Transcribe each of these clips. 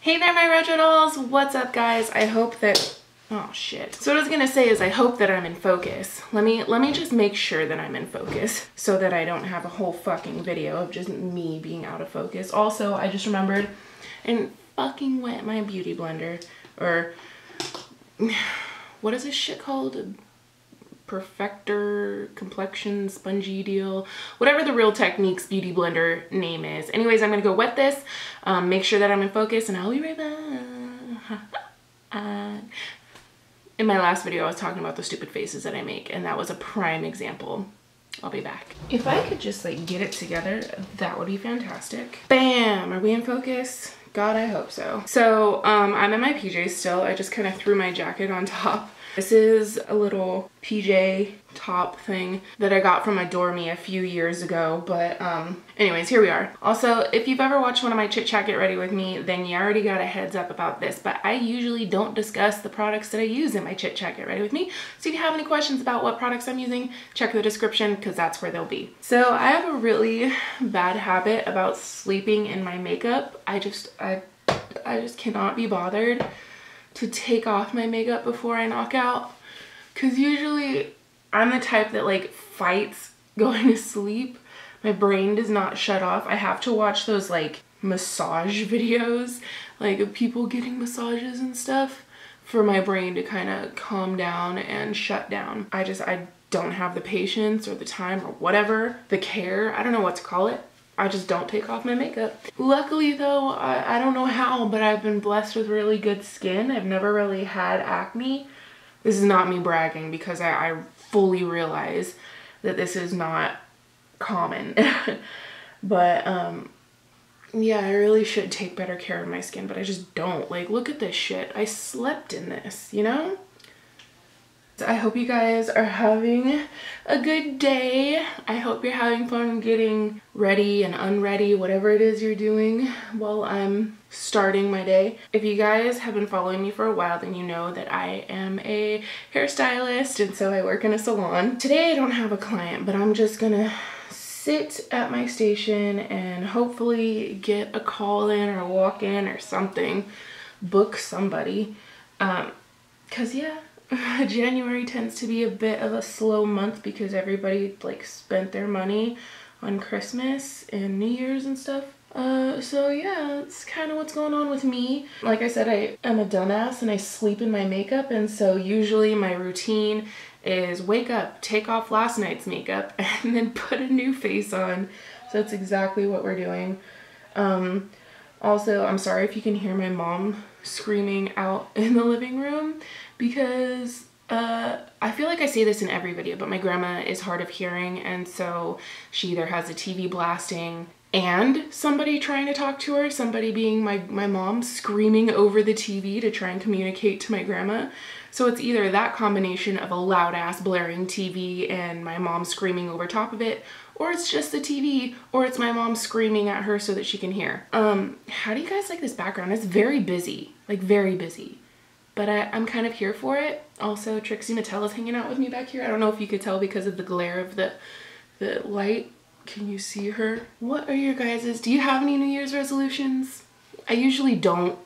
Hey there, my retro dolls. What's up, guys? I hope that, oh shit. So what I was gonna say is I hope that I'm in focus. Let me just make sure that I'm in focus so that I don't have a whole fucking video of just me being out of focus. Also, I just remembered and fucking wet my beauty blender, or what is this shit called? Perfector complexion spongy deal, whatever the Real Techniques beauty blender name is. Anyways, I'm gonna go wet this, make sure that I'm in focus, and I'll be right back. In my last video I was talking about the stupid faces that I make, and that was a prime example. I'll be back. If I could just like get it together, that would be fantastic. Bam! Are we in focus? God, I hope so. So I'm in my PJs still. I just kind of threw my jacket on top. This is a little PJ top thing that I got from a dormie a few years ago, but anyways, here we are. Also, if you've ever watched one of my Chit Chat Get Ready With Me, then you already got a heads up about this, but I usually don't discuss the products that I use in my Chit Chat Get Ready With Me. So if you have any questions about what products I'm using, check the description because that's where they'll be. So I have a really bad habit about sleeping in my makeup. I just cannot be bothered to take off my makeup before I knock out, because usually I'm the type that like fights going to sleep. My brain does not shut off. I have to watch those like massage videos, like of people getting massages and stuff, for my brain to kind of calm down and shut down. I don't have the patience or the time or whatever, the care, I don't know what to call it. I just don't take off my makeup. Luckily though, I don't know how, but I've been blessed with really good skin. I've never really had acne. This is not me bragging, because I fully realize that this is not common. But yeah, I really should take better care of my skin, but I just don't. Like, look at this shit. I slept in this, you know? I hope you guys are having a good day. I hope you're having fun getting ready and unready, whatever it is you're doing while I'm starting my day. If you guys have been following me for a while, then you know that I am a hairstylist, and so I work in a salon. Today I don't have a client, but I'm just gonna sit at my station and hopefully get a call in or a walk in or something, book somebody, cause yeah, January tends to be a bit of a slow month because everybody like spent their money on Christmas and New Year's and stuff. So yeah, that's kind of what's going on with me. Like I said, I am a dumbass and I sleep in my makeup, and so usually my routine is wake up, take off last night's makeup, and then put a new face on. So that's exactly what we're doing. Also, I'm sorry if you can hear my mom screaming out in the living room, because I feel like I say this in every video, but my grandma is hard of hearing, and so she either has a TV blasting and somebody trying to talk to her, somebody being my mom screaming over the TV to try and communicate to my grandma. So it's either that combination of a loud ass blaring TV and my mom screaming over top of it, or it's just the TV, or it's my mom screaming at her so that she can hear. How do you guys like this background? It's very busy, like very busy. But I'm kind of here for it. Also, Trixie Mattel is hanging out with me back here. I don't know if you could tell because of the glare of the light. Can you see her? What are your guys's? Do you have any New Year's resolutions? I usually don't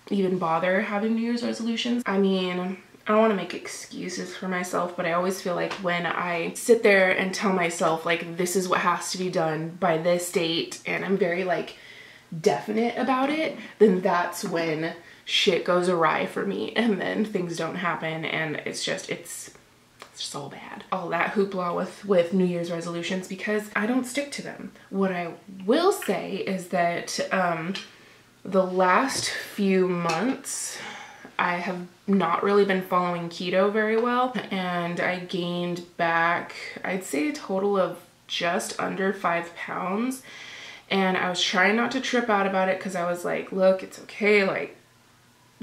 even bother having New Year's resolutions. I mean, I don't want to make excuses for myself, but I always feel like when I sit there and tell myself like this is what has to be done by this date, and I'm very like definite about it, then that's when shit goes awry for me, and then things don't happen, and it's just all bad. All that hoopla with New Year's resolutions, because I don't stick to them. What I will say is that the last few months I have not really been following keto very well, and I gained back, I'd say a total of just under 5 pounds, and I was trying not to trip out about it because I was like, look, it's okay, like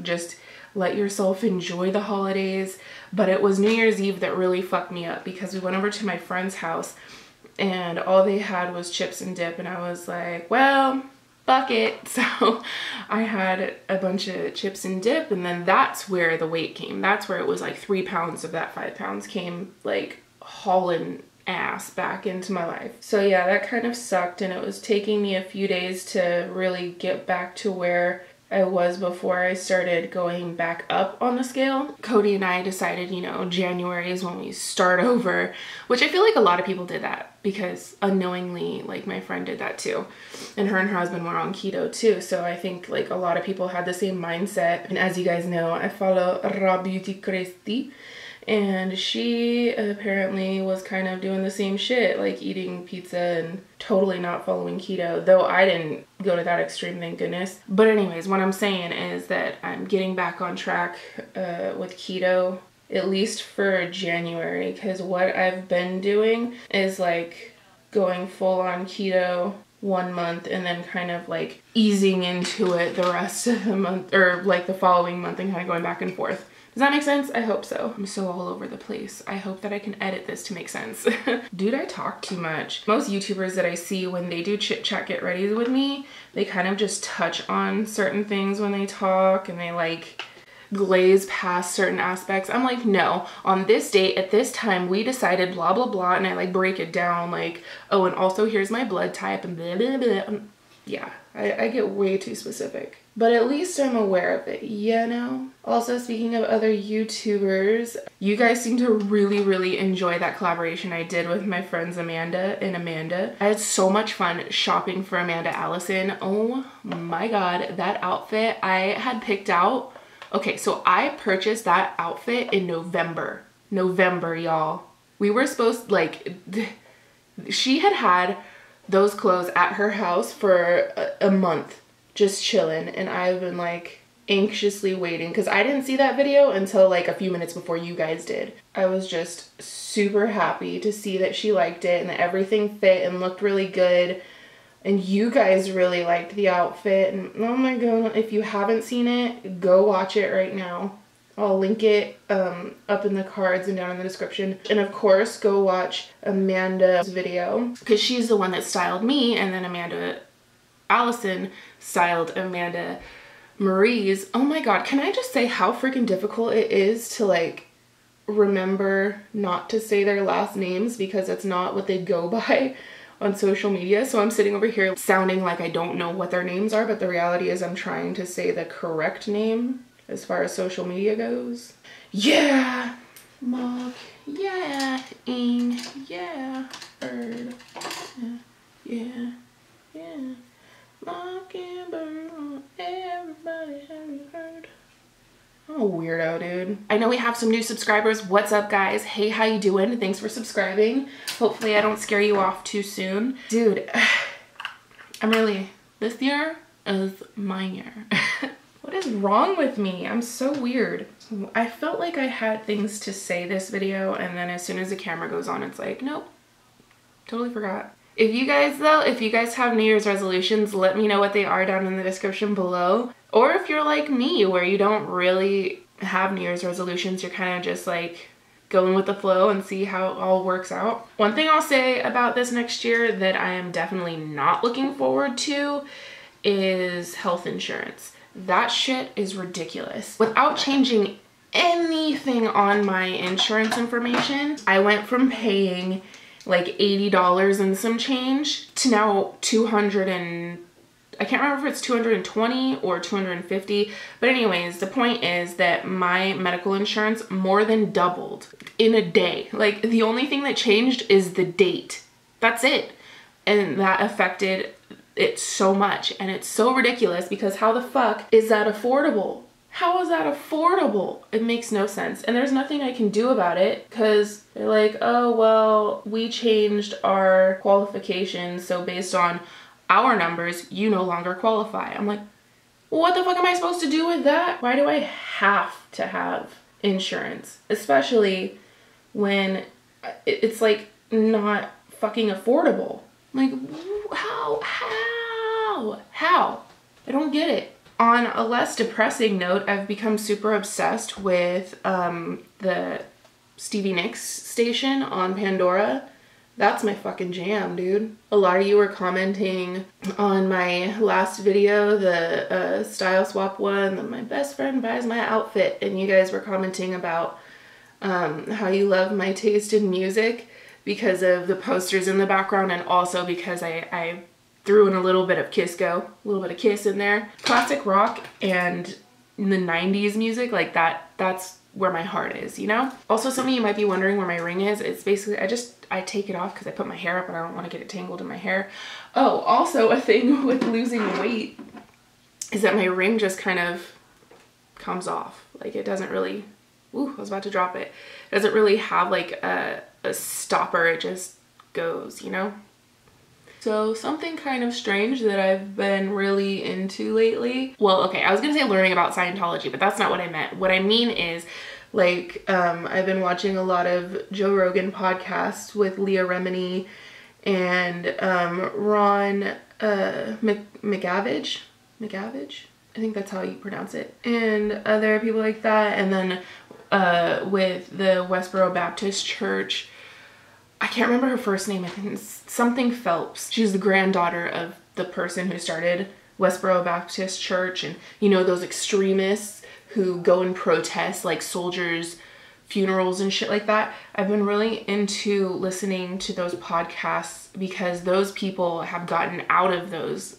just let yourself enjoy the holidays. But it was New Year's Eve that really fucked me up, because we went over to my friend's house and all they had was chips and dip, and I was like, well, fuck it. So I had a bunch of chips and dip, and then that's where the weight came. That's where it was like 3 pounds of that 5 pounds came like hauling ass back into my life. So yeah, that kind of sucked, and it was taking me a few days to really get back to where I was before I started going back up on the scale. Cody and I decided, you know, January is when we start over, which I feel like a lot of people did that because unknowingly, like my friend did that too. And her husband were on keto too. So I think like a lot of people had the same mindset. And as you guys know, I follow Ra Beauty Cresti. And she apparently was kind of doing the same shit, like eating pizza and totally not following keto, though I didn't go to that extreme, thank goodness. But anyways, what I'm saying is that I'm getting back on track with keto, at least for January, because what I've been doing is like going full on keto 1 month and then kind of like easing into it the rest of the month, or like the following month, and kind of going back and forth. Does that make sense? I hope so. I'm so all over the place. I hope that I can edit this to make sense. Dude, I talk too much. Most YouTubers that I see when they do chit chat get ready with me, they kind of just touch on certain things when they talk and they like glaze past certain aspects. I'm like, no, on this date at this time we decided blah blah blah, and I like break it down like, oh, and also here's my blood type and blah blah blah. Yeah, I get way too specific. But at least I'm aware of it, you know? Also, speaking of other YouTubers, you guys seem to really enjoy that collaboration I did with my friends Amanda and Amanda. I had so much fun shopping for Amanda Allison. Oh my god, that outfit I had picked out. Okay, so I purchased that outfit in November. November, y'all. We were supposed, like, she had those clothes at her house for a month, just chilling, and I've been like anxiously waiting because I didn't see that video until like a few minutes before you guys did. I was just super happy to see that she liked it and that everything fit and looked really good, and you guys really liked the outfit. And oh my god, if you haven't seen it, go watch it right now. I'll link it up in the cards and down in the description. And of course, go watch Amanda's video because she's the one that styled me, and then Amanda Allison styled Amanda Marie's. Oh my god, can I just say how freaking difficult it is to like remember not to say their last names because that's not what they go by on social media. So I'm sitting over here sounding like I don't know what their names are, but the reality is I'm trying to say the correct name as far as social media goes. Yeah, Mark, yeah, Ing, yeah, Bird, yeah, Mockingbird, everybody, have you heard? I'm a weirdo, dude. I know we have some new subscribers. What's up, guys? Hey, how you doing? Thanks for subscribing. Hopefully I don't scare you off too soon. Dude, this year is my year. What is wrong with me? I'm so weird. I felt like I had things to say this video, and then as soon as the camera goes on, it's like, nope, totally forgot. If you guys have New Year's resolutions, let me know what they are down in the description below. Or if you're like me, where you don't really have New Year's resolutions, you're kind of just like going with the flow and see how it all works out. One thing I'll say about this next year that I am definitely not looking forward to is health insurance. That shit is ridiculous. Without changing anything on my insurance information, I went from paying like $80 and some change to now $200 and I can't remember if it's 220 or 250, but anyways, the point is that my medical insurance more than doubled in a day. Like the only thing that changed is the date. That's it. And that affected it so much, and it's so ridiculous because how the fuck is that affordable? How is that affordable? It makes no sense, and there's nothing I can do about it because they're like, oh well, we changed our qualifications, so based on our numbers you no longer qualify. I'm like, what the fuck am I supposed to do with that? Why do I have to have insurance, especially when it's like not fucking affordable? Like, how? I don't get it. On a less depressing note, I've become super obsessed with the Stevie Nicks station on Pandora. That's my fucking jam, dude. A lot of you were commenting on my last video, the style swap one, that my best friend buys my outfit, and you guys were commenting about how you love my taste in music because of the posters in the background, and also because I threw in a little bit of Kisco, a little bit of Kiss in there. Classic rock and the 90s music, like that's where my heart is, you know? Also, some of you might be wondering where my ring is. It's basically, I take it off because I put my hair up and I don't want to get it tangled in my hair. Oh, also a thing with losing weight is that my ring just kind of comes off. Like it doesn't really, ooh, I was about to drop it. It doesn't really have like a stopper. It just goes, you know? So something kind of strange that I've been really into lately. Well, okay, I was gonna say learning about Scientology, but that's not what I meant. What I mean is like, I've been watching a lot of Joe Rogan podcasts with Leah Remini and Ron McGavage? I think that's how you pronounce it. And other people like that. And then with the Westboro Baptist Church, I can't remember her first name. I think it's something Phelps. She's the granddaughter of the person who started Westboro Baptist Church. And you know, those extremists who go and protest like soldiers' funerals and shit like that. I've been really into listening to those podcasts because those people have gotten out of those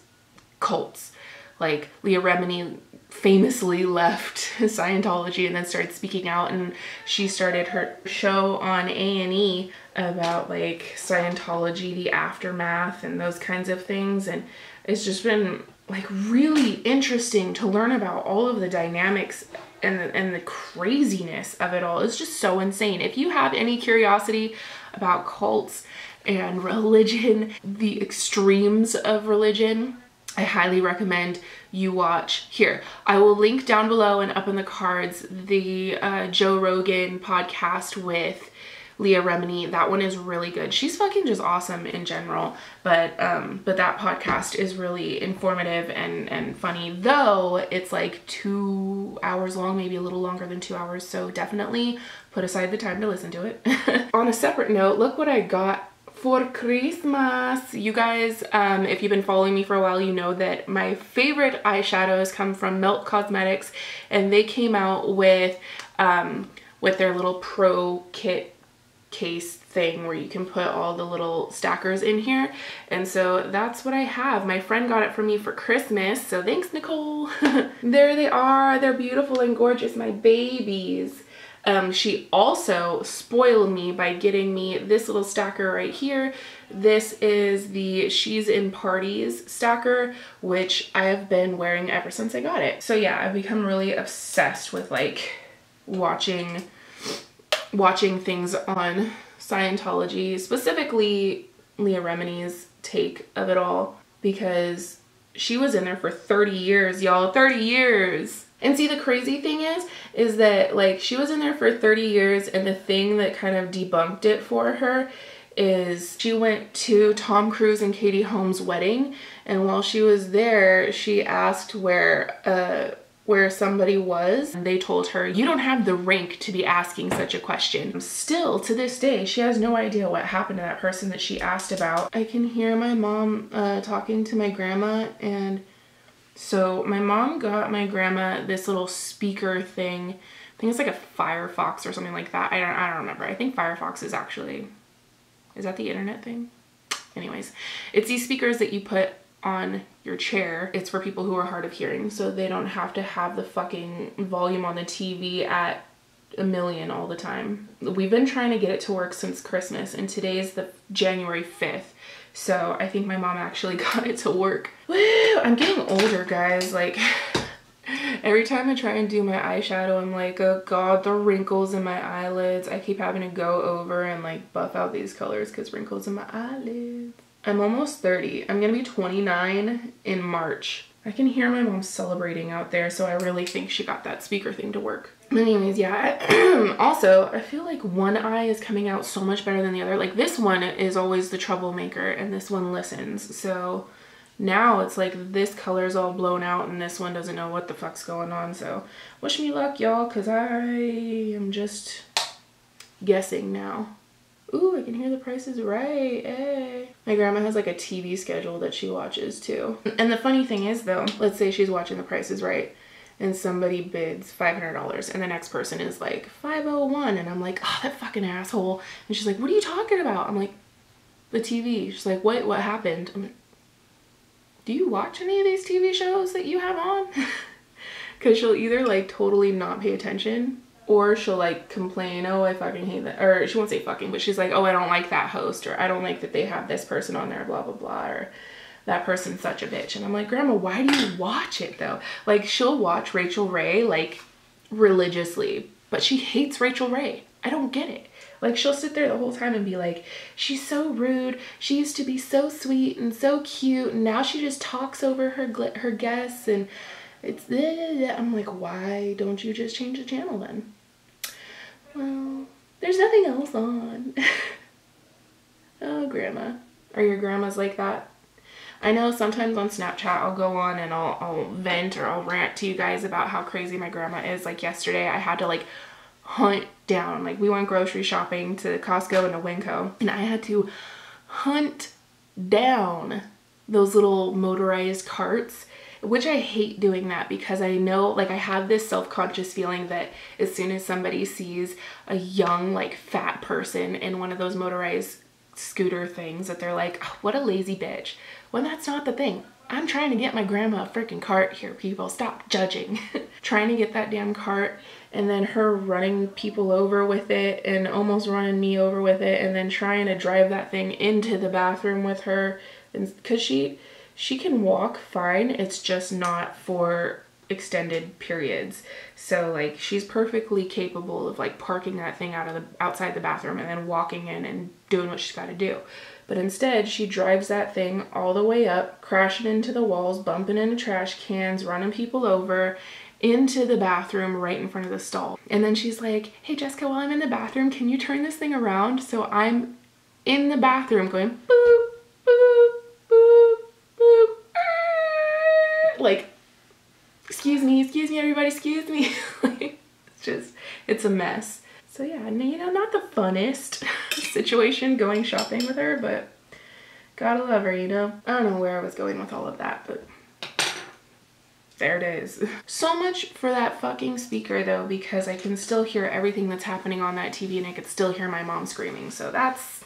cults. Like Leah Remini famously left Scientology and then started speaking out, and she started her show on A&E about like Scientology, the aftermath and those kinds of things. And it's just been like really interesting to learn about all of the dynamics and the craziness of it all. It's just so insane. If you have any curiosity about cults and religion, the extremes of religion, I highly recommend you watch. Here, I will link down below and up in the cards the Joe Rogan podcast with Leah Remini. That one is really good. She's fucking just awesome in general, but that podcast is really informative and funny, though it's like 2 hours long, maybe a little longer than 2 hours, so definitely put aside the time to listen to it. On a separate note, look what I got for Christmas. You guys, if you've been following me for a while, you know that my favorite eyeshadows come from Melt Cosmetics, and they came out with their little pro kit case thing where you can put all the little stackers in here. And so that's what I have. My friend got it for me for Christmas, so thanks, Nicole. There they are. They're beautiful and gorgeous, my babies. She also spoiled me by getting me this little stacker right here. This is the She's in Parties stacker, which I have been wearing ever since I got it. So yeah, I've become really obsessed with like watching things on Scientology, specifically Leah Remini's take of it all, because she was in there for 30 years, y'all. 30 years. And see, the crazy thing is that like she was in there for 30 years, and the thing that kind of debunked it for her is she went to Tom Cruise and Katie Holmes' wedding, and while she was there, she asked where somebody was, and they told her, you don't have the rank to be asking such a question. Still, to this day, she has no idea what happened to that person that she asked about. I can hear my mom talking to my grandma, and so my mom got my grandma this little speaker thing. I think it's like a Firefox or something like that. I don't remember. I think Firefox is actually, is that the internet thing? Anyways, it's these speakers that you put on your chair. It's for people who are hard of hearing, so they don't have to have the fucking volume on the TV at 1,000,000 all the time. We've been trying to get it to work since Christmas, and today is the January 5th. So I think my mom actually got it to work. Woo! I'm getting older, guys. Like, every time I try and do my eyeshadow, I'm like, oh god, the wrinkles in my eyelids. I keep having to go over and like buff out these colors because wrinkles in my eyelids. I'm almost 30. I'm gonna be 29 in March. I can hear my mom celebrating out there, so I really think she got that speaker thing to work. Anyways, yeah, also, I feel like one eye is coming out so much better than the other. Like, this one is always the troublemaker, and this one listens. So now it's like this color is all blown out, and this one doesn't know what the fuck's going on. So wish me luck, y'all, because I am just guessing now. Ooh, I can hear The Price is Right. Hey. My grandma has like a TV schedule that she watches too. And the funny thing is though, let's say she's watching The Price is Right and somebody bids $500 and the next person is like $501, and I'm like, oh, that fucking asshole. And she's like, what are you talking about? I'm like, the TV. She's like, what happened? I'm like, do you watch any of these TV shows that you have on? Because she'll either like totally not pay attention, or she'll like complain, oh, I fucking hate that, or she won't say fucking, but she's like, oh, I don't like that host, or I don't like that they have this person on there, blah, blah, blah, or that person's such a bitch. And I'm like, Grandma, why do you watch it though? Like, she'll watch Rachel Ray like religiously, but she hates Rachel Ray. I don't get it. Like, she'll sit there the whole time and be like, she's so rude. She used to be so sweet and so cute, and now she just talks over her guests, and it's I'm like, why don't you just change the channel then? Well, there's nothing else on. Oh, Grandma. Are your grandmas like that? I know sometimes on Snapchat I'll go on and I'll vent or I'll rant to you guys about how crazy my grandma is. Like yesterday I had to like hunt down, like we went grocery shopping to Costco and to Winco, and I had to hunt down those little motorized carts, which I hate doing that because I know, like, I have this self-conscious feeling that as soon as somebody sees a young like fat person in one of those motorized scooter things, that they're like, oh, what a lazy bitch, when that's not the thing. I'm trying to get my grandma a freaking cart here, people. Stop judging. Trying to get that damn cart, and then her running people over with it and almost running me over with it, and then trying to drive that thing into the bathroom with her, and because she can walk fine, it's just not for extended periods. So like, she's perfectly capable of like parking that thing outside the bathroom and then walking in and doing what she's got to do. But instead, she drives that thing all the way up, crashing into the walls, bumping into trash cans, running people over, into the bathroom right in front of the stall. And then she's like, hey Jessica, while I'm in the bathroom, can you turn this thing around? So I'm in the bathroom going boop, boop, boop, boop, like, excuse me everybody, excuse me. Like, it's a mess. So yeah, you know, not the funnest situation going shopping with her, but gotta love her, you know. I don't know where I was going with all of that, but there it is. So much for that fucking speaker though, because I can still hear everything that's happening on that TV, and I could still hear my mom screaming. So that's,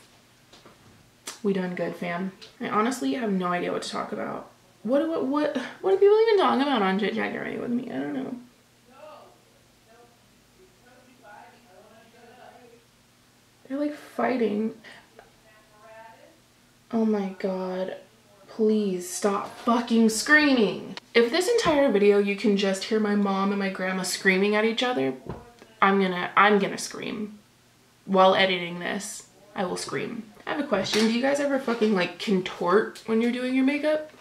we done good, fam. I honestly have no idea what to talk about. What do people even talk about on Chit Chat with me? I don't know. They're like fighting. Oh my god. Please stop fucking screaming. If this entire video you can just hear my mom and my grandma screaming at each other, I'm gonna scream. While editing this, I will scream. I have a question. Do you guys ever fucking like contort when you're doing your makeup?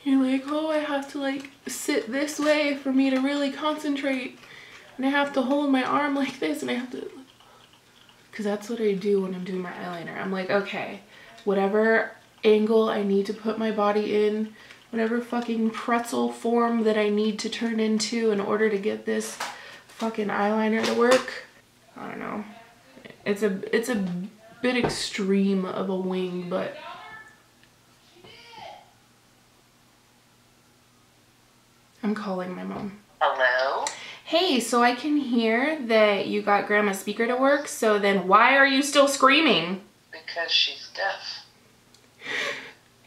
You're like, oh, I have to like sit this way for me to really concentrate, and I have to hold my arm like this, and I have to, because that's what I do when I'm doing my eyeliner. I'm like, okay, whatever angle I need to put my body in, whatever fucking pretzel form that I need to turn into in order to get this fucking eyeliner to work. I don't know. It's a bit extreme of a wing, but I'm calling my mom. Hello? Hey, so I can hear that you got Grandma's speaker to work, so then why are you still screaming? Because she's deaf.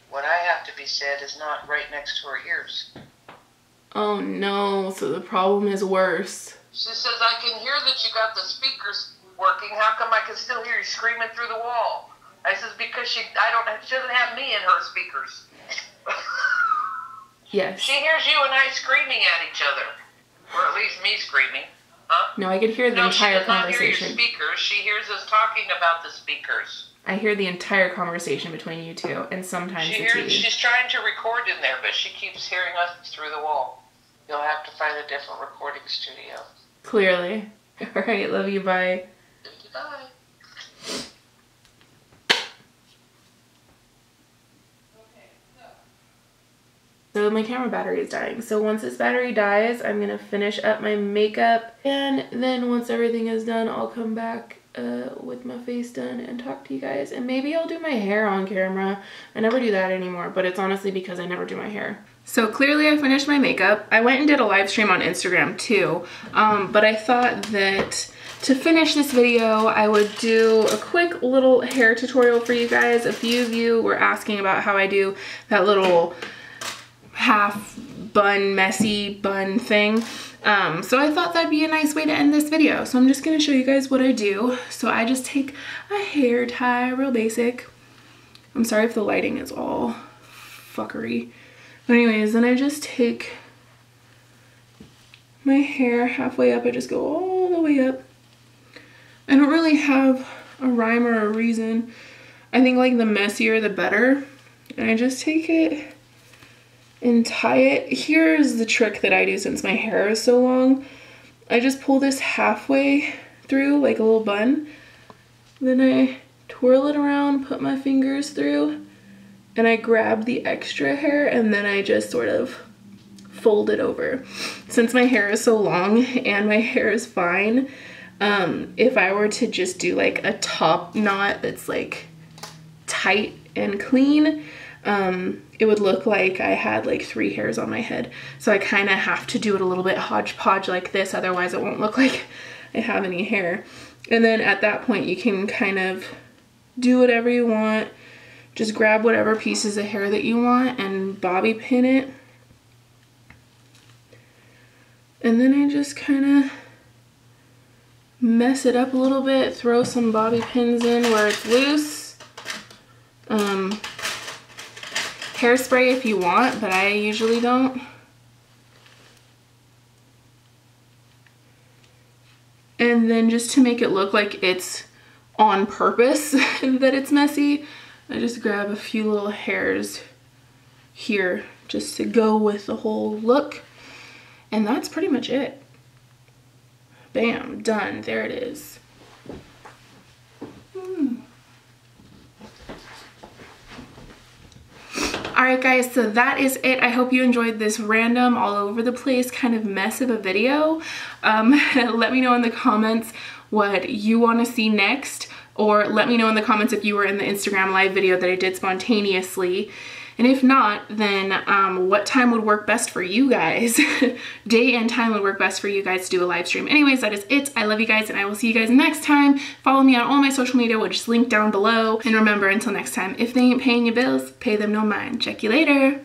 What I have to be said is not right next to her ears. Oh no, so the problem is worse. She says, I can hear that you got the speakers working. How come I can still hear you screaming through the wall? I says, because she doesn't have me in her speakers. Yes. She hears you and I screaming at each other. Or at least me screaming. Huh? No, I could hear the entire conversation. She does not hear your speakers. She hears us talking about the speakers. I hear the entire conversation between you two, and sometimes the TV. She's trying to record in there, but she keeps hearing us through the wall. You'll have to find a different recording studio. Clearly. Alright, love you, bye. Bye. So my camera battery is dying. So once this battery dies, I'm gonna finish up my makeup, and then once everything is done, I'll come back with my face done and talk to you guys. And maybe I'll do my hair on camera. I never do that anymore, but it's honestly because I never do my hair. So clearly I finished my makeup. I went and did a live stream on Instagram too, but I thought that to finish this video, I would do a quick little hair tutorial for you guys. A few of you were asking about how I do that little half bun, messy bun thing. So I thought that'd be a nice way to end this video. So I'm just gonna show you guys what I do. So I just take a hair tie, real basic. I'm sorry if the lighting is all fuckery. But anyways, then I just take my hair halfway up. I just go all the way up. I don't really have a rhyme or a reason. I think like the messier the better. And I just take it and tie it. Here's the trick that I do since my hair is so long. I just pull this halfway through like a little bun. Then I twirl it around, put my fingers through, and I grab the extra hair and then I just sort of fold it over. Since my hair is so long and my hair is fine, if I were to just do like a top knot that's like tight and clean, it would look like I had like 3 hairs on my head. So I kind of have to do it a little bit hodgepodge like this, otherwise it won't look like I have any hair. And then at that point you can kind of do whatever you want. Just grab whatever pieces of hair that you want and bobby pin it. And then I just kind of mess it up a little bit, throw some bobby pins in where it's loose. Hairspray if you want, but I usually don't. And then just to make it look like it's on purpose that it's messy, I just grab a few little hairs here just to go with the whole look. And that's pretty much it. Bam, done, there it is. Alright guys, so that is it. I hope you enjoyed this random, all over the place kind of mess of a video. Let me know in the comments what you want to see next, or let me know in the comments if you were in the Instagram live video that I did spontaneously. And if not, then what time would work best for you guys? Day and time would work best for you guys to do a live stream. Anyways, that is it. I love you guys and I will see you guys next time. Follow me on all my social media, which is linked down below. And remember, until next time, if they ain't paying your bills, pay them no mind. Check you later.